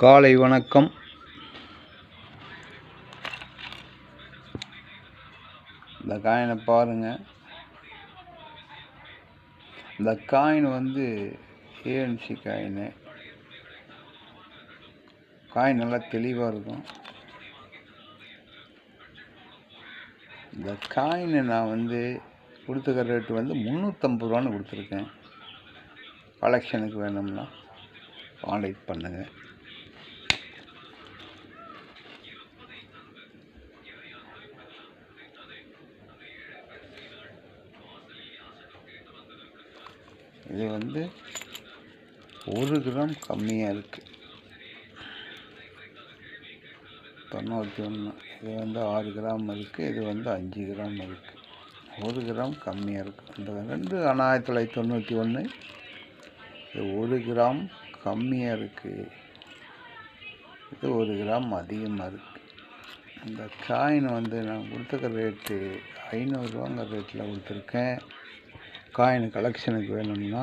காலை வணக்கம். இந்த காயினை பாருங்கள். இந்த காயின் ஏஎன்சி காயின். காயின் நல்லா தெளிவாக இருக்கும். இந்த காயினை நான் கொடுத்துக்கிற ரேட்டு 350 ரூபான்னு கொடுத்துருக்கேன். கலெக்ஷனுக்கு வேணும்னா கான்டாக்ட் பண்ணுங்கள். இது 1 கிராம் கம்மியாக இருக்குது, 91. இது 6 கிராம் இருக்குது, இது 5 கிராம் இருக்குது. 1 கிராம் கம்மியாக இருக்குது. இந்த 1991. இது 1 கிராம் கம்மியாக இருக்குது, இது 1 கிராம் அதிகமாக இருக்குது. இந்த காயின் நான் கொடுத்துக்க ரேட்டு 500 ரூபாங்கிற ரேட்டில் கொடுத்துருக்கேன். காயின் கலெக்ஷனுக்கு வேணும்னா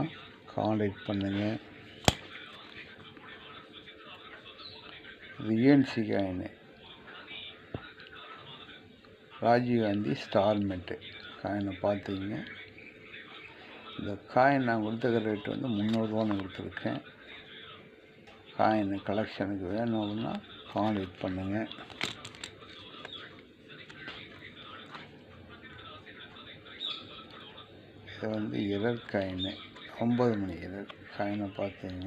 கான்டாக்ட் பண்ணுங்கள். இது ஏஎன்சி காயின், ராஜீவ்காந்தி ஸ்டார்மெண்ட்டு காயினை பார்த்தீங்க. இந்த காயின் நான் கொடுத்துக்கிற ரேட்டு 300 ரூபான்னு கொடுத்துருக்கேன். காயின் கலெக்ஷனுக்கு வேணும் அப்படின்னா கான்டாக்ட் பண்ணுங்கள். இது இரர் காயின், 9 மணி இரர் காயினை பார்த்தீங்க.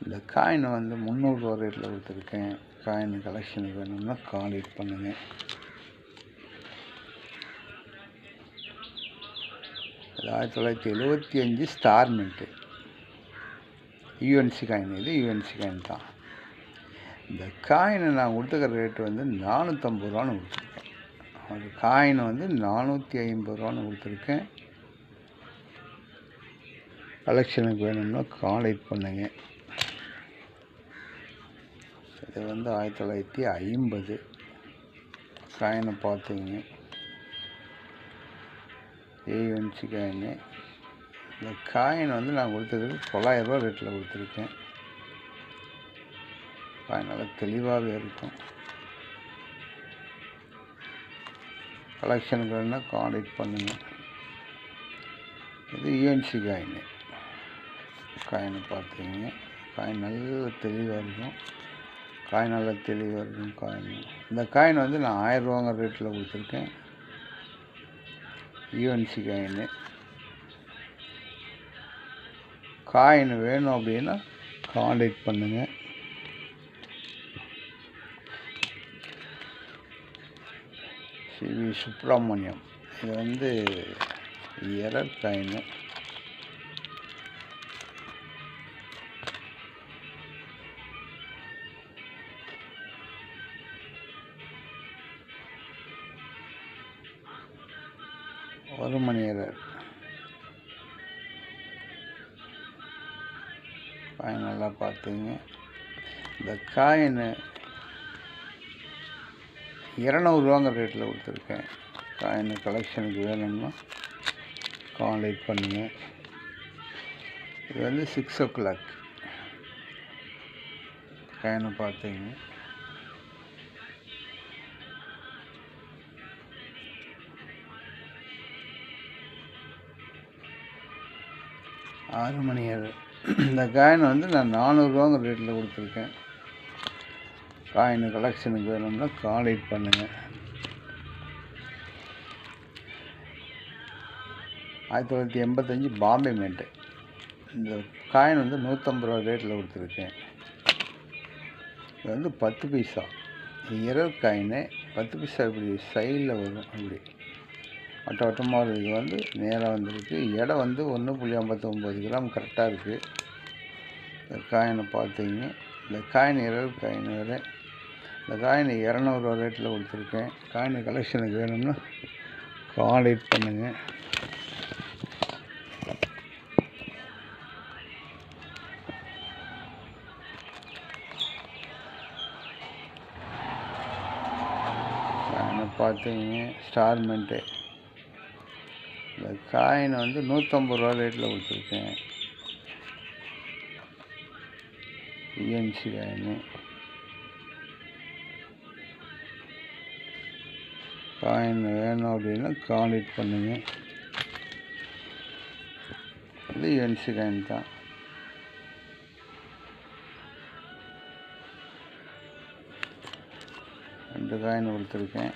இந்த காயின் 300 ரூபா ரேட்டில் கொடுத்துருக்கேன். காயின் கலெக்ஷனுக்கு வேணும்னா கான்டாக்ட் பண்ணுங்கள். இது 1975 ஸ்டார்மெண்ட்டு யூஎன்சி காயின். இது யூஎன்சி காயின் தான். இந்த காயினை நான் கொடுத்துக்கிற ரேட்டு 450 ரூபான்னு கொடுத்துருக்கேன். அது காயின் 450 ரூபான்னு கொடுத்துருக்கேன். கலெக்ஷனுக்கு வேணும்னா கான்டாக்ட் பண்ணுங்க. இது 1950 காயினை பார்த்தீங்க. ANC coin. இந்த காயின் நான் கொடுத்துக்கிறது 900 ரூபா ரேட்டில் கொடுத்துருக்கேன். காயின் நல்லா தெளிவாகவே இருக்கும். கலெக்ஷனுக்கு வேணும்னா கான்டாக்ட் பண்ணுங்கள். இது யூஎன்சி காயின். காயினை பார்த்தீங்க. காயின் நல்ல தெளிவாக இருக்கும். காயின் நல்லா தெளிவாக இருக்கும் காயின். இந்த காயின் நான் 1000 ரூபாங்கிற ரேட்டில் கொடுத்துருக்கேன். UNC coin. காயின் வேணும் அப்படின்னா கான்டாக்ட் பண்ணுங்கள். சிவி சுப்பிரமணியம். இது இரர் காயின். ஒரு மணி இரர் காயின் நல்லா பார்த்தீங்க. இந்த காயின் 200 ரூபாங்கிற ரேட்டில் கொடுத்துருக்கேன். காயின் கலெக்ஷனுக்கு வேணும்னா கான்டாக்ட் பண்ணுங்கள். இது 6 o'clock காயினை பார்த்தீங்க. ஆறு மணி இரர். இந்த காயின் நான் 400 ரூபாங்கிற ரேட்டில் கொடுத்துருக்கேன். காயின் கலெக்ஷனுக்கு வேணும்னா கான்டாக்ட் பண்ணுங்கள். 1985 பாம்பே மென்ட்டு. இந்த காயின் 150 ரூபா ரேட்டில் கொடுத்துருக்கேன். இது 10 பைசா இரர் காயின். 10 பைசா இப்படி சைடில் வரும், அப்படி வட்ட வட்டமாக இருக்குது. இது நேராக வந்துருக்கு. எடை 1.59 கிராம் கரெக்டாக இருக்குது. இந்த காயினை பார்த்தீங்க. இந்த காயின் இரர் காயின் வேறு. இந்த காயின் 200 ரூபா ரேட்டில் கொடுத்துருக்கேன். காயின் கலெக்ஷனுக்கு வேணும்னா கான்டாக்ட் பண்ணுங்கள். பார்த்தீங்க ஸ்டார்மெண்ட்டு இந்த காயின் வந்து 150 ரூபா ரேட்டில் கொடுத்துருக்கேன். இஎன்சி காயின் வேணும் அப்படின்னா கான்டாக்ட் பண்ணுங்கள். இது இஎன்சி காயின் தான். ரெண்டு காயின் கொடுத்துருக்கேன்.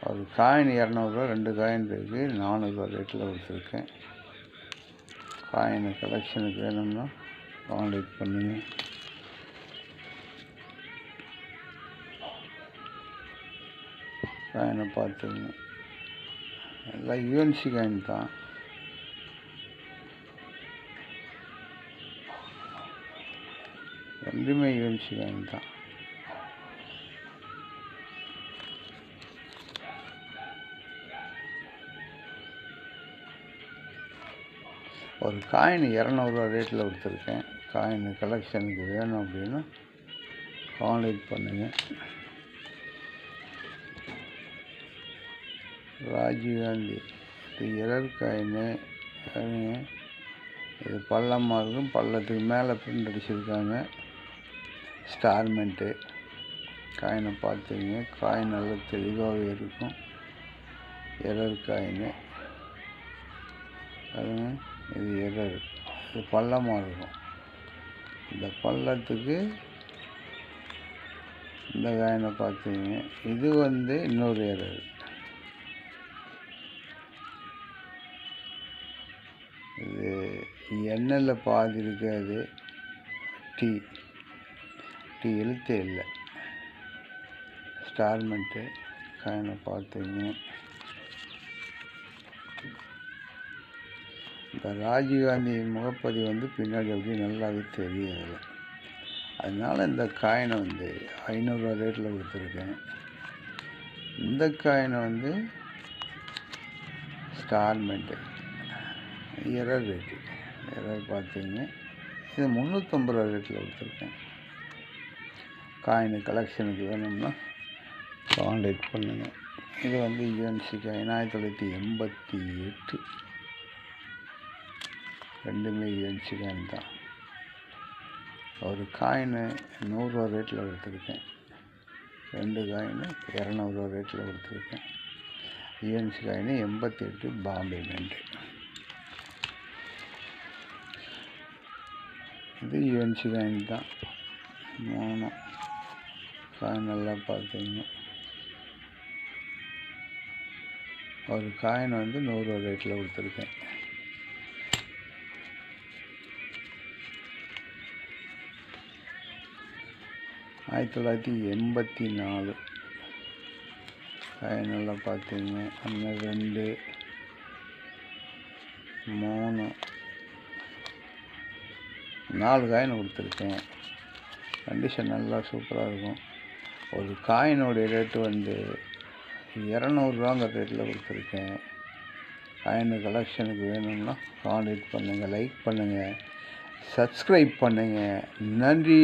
ஒரு காயின் 200 ரூபா, ரெண்டு காயின் இருக்குது 400 ரூபா ரேட்டில் கொடுத்துருக்கேன். காயின் கலெக்ஷனுக்கு வேணும்னா கான்டாக்ட் பண்ணுங்கள். காயினை பார்த்துங்க. எல்லாம் யூஎன்சி காயின் தான். ரெண்டுமே யூஎன்சி காயின் தான். ஒரு காயின் 200 ரூபா ரேட்டில் கொடுத்துருக்கேன். காயின் கலெக்ஷனுக்கு வேணும் அப்படின்னா கான்டாக்ட் பண்ணுங்கள். ராஜீவ்காந்தி இது எரர் காயின்னு. இது பள்ளமாக இருக்கும். பள்ளத்துக்கு மேலே பிரிண்ட் அடிச்சிருக்காங்க. ஸ்டார்மெண்ட்டு காயினை பார்த்துங்க. காயின் நல்லா தெளிவாகவே இருக்கும். எரர் காயின்னு பாருங்க. இது எரர். இது பள்ளமாக இருக்கும். இந்த பள்ளத்துக்கு இந்த காயினை பார்த்துங்க. இது வந்து இன்னொரு எரர். இது எண்ணெயில் பாதி இருக்காது. டீ எழுத்தே இல்லை. ஸ்டார்மெண்ட்டு காயினை பார்த்துங்க. இந்த ராஜீவ்காந்தி முகப்பதி வந்து பின்னாடி அப்படி நல்லாவே தெரியும். அதனால் இந்த காயினை வந்து 500 ரூபா ரேட்டில் கொடுத்துருக்கேன். இந்த காயினை வந்து ஸ்டார்மெண்ட்டு எரர் ரேட்டு. எரர் பார்த்தீங்க. இது 350 ரூபா ரேட்டில் கொடுத்துருக்கேன். காயின் கலெக்ஷனுக்கு வேணும்னா கான்டாக்ட் பண்ணுங்கள். இது வந்து யூஎன்சி காயின் 1988. ரெண்டுமே யூஎன்சி காயின் தான். ஒரு காயினு 100 ரூபா ரேட்டில் கொடுத்துருக்கேன். ரெண்டு காயினு 200 ரூபா ரேட்டில் கொடுத்துருக்கேன். UNC coin 88 Bombay mint. இது யூஎன்சி காயின் தான். 3 காயின் நல்லா பார்த்தீங்க. ஒரு காயின் வந்து 100 ரூபா ரேட்டில் கொடுத்துருக்கேன். ஆயிரத்தி 1984 காயின் நல்லா பார்த்தீங்க. 1 2 3 4 காயின் கொடுத்துருக்கேன். கண்டிஷன் நல்லா சூப்பராக இருக்கும். ஒரு காயினுடைய ரேட்டு வந்து 200 ரூபாங்கிற ரேட்டில் கொடுத்துருக்கேன். காயின் கலெக்ஷனுக்கு வேணும்னா கான்டாக்ட் பண்ணுங்கள். லைக் பண்ணுங்கள். சப்ஸ்கிரைப் பண்ணுங்கள். நன்றி.